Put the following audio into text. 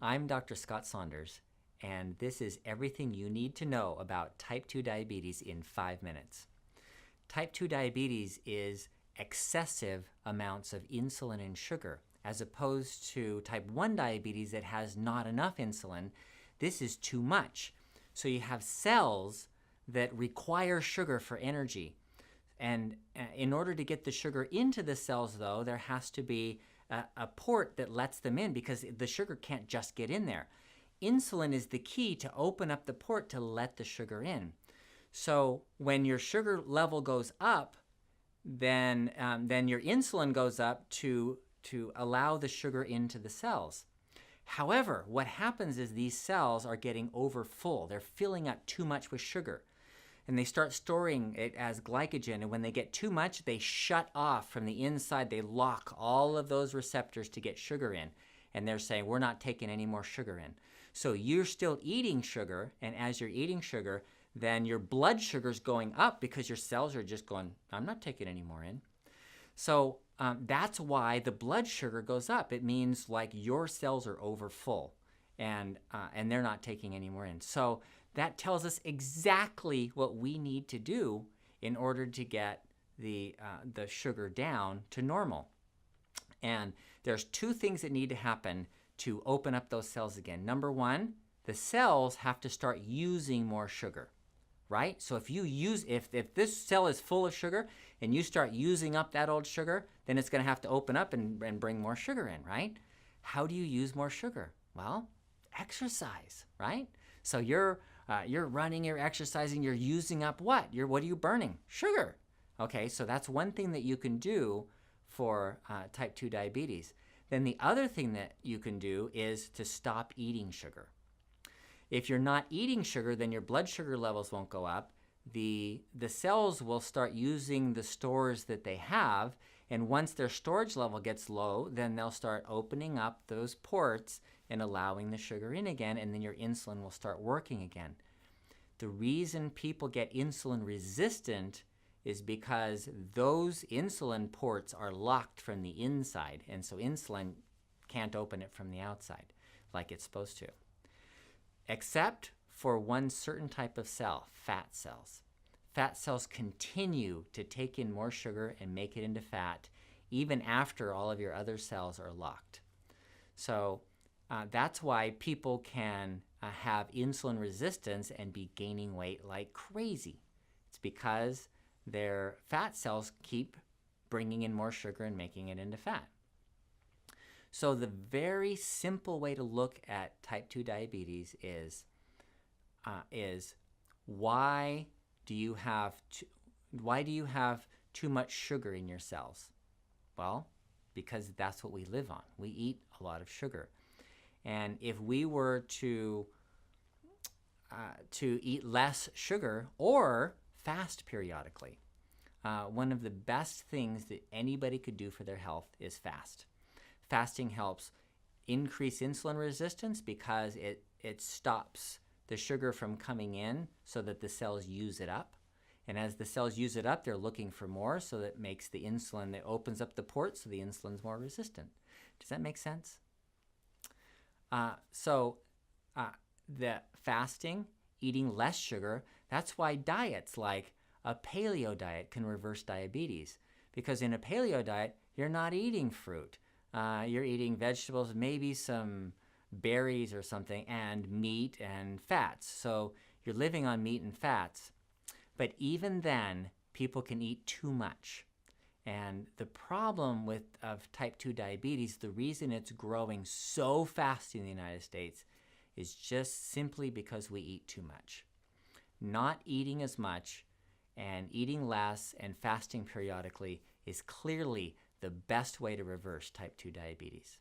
I'm Dr. Scott Saunders, and this is everything you need to know about type 2 diabetes in 5 minutes. Type 2 diabetes is excessive amounts of insulin and sugar, as opposed to type 1 diabetes that has not enough insulin. This is too much. So you have cells that require sugar for energy. And in order to get the sugar into the cells, though, there has to be a port that lets them in, because the sugar can't just get in there. Insulin is the key to open up the port to let the sugar in. So when your sugar level goes up, then your insulin goes up to allow the sugar into the cells. However, what happens is these cells are getting over full. They're filling up too much with sugar, and they start storing it as glycogen. And when they get too much, they shut off from the inside. They lock all of those receptors to get sugar in. And they're saying, we're not taking any more sugar in. So you're still eating sugar, and as you're eating sugar, then your blood sugar's going up because your cells are just going, I'm not taking any more in. So that's why the blood sugar goes up. It means like your cells are over full, and they're not taking any more in. So that tells us exactly what we need to do in order to get the sugar down to normal. And there's two things that need to happen to open up those cells again. Number one, the cells have to start using more sugar, right? So if this cell is full of sugar and you start using up that old sugar, then it's going to have to open up and bring more sugar in, right? How do you use more sugar? Well, exercise, right? So you're running, you're exercising, you're using up what? What are you burning? Sugar. Okay, so that's one thing that you can do for type 2 diabetes. Then the other thing that you can do is to stop eating sugar. If you're not eating sugar, then your blood sugar levels won't go up. The cells will start using the stores that they have, and once their storage level gets low, then they'll start opening up those ports and allowing the sugar in again, and then your insulin will start working again. The reason people get insulin resistant is because those insulin ports are locked from the inside, and so insulin can't open it from the outside like it's supposed to. Except for one certain type of cell, fat cells. Fat cells continue to take in more sugar and make it into fat even after all of your other cells are locked. So that's why people can have insulin resistance and be gaining weight like crazy. It's because their fat cells keep bringing in more sugar and making it into fat. So the very simple way to look at type 2 diabetes is why do you have too much sugar in your cells? Well, because that's what we live on. We eat a lot of sugar. And if we were to eat less sugar or fast periodically, one of the best things that anybody could do for their health is fast. Fasting helps increase insulin resistance because it stops the sugar from coming in so that the cells use it up. And as the cells use it up, they're looking for more, so that makes the insulin, that opens up the port so the insulin's more resistant. Does that make sense? The fasting, eating less sugar, that's why diets like a paleo diet can reverse diabetes. Because in a paleo diet, you're not eating fruit. You're eating vegetables, maybe some berries or something, and meat and fats. So you're living on meat and fats. But even then, people can eat too much. And the problem of type 2 diabetes, the reason it's growing so fast in the United States is just simply because we eat too much. Not eating as much and eating less and fasting periodically is clearly the best way to reverse type 2 diabetes.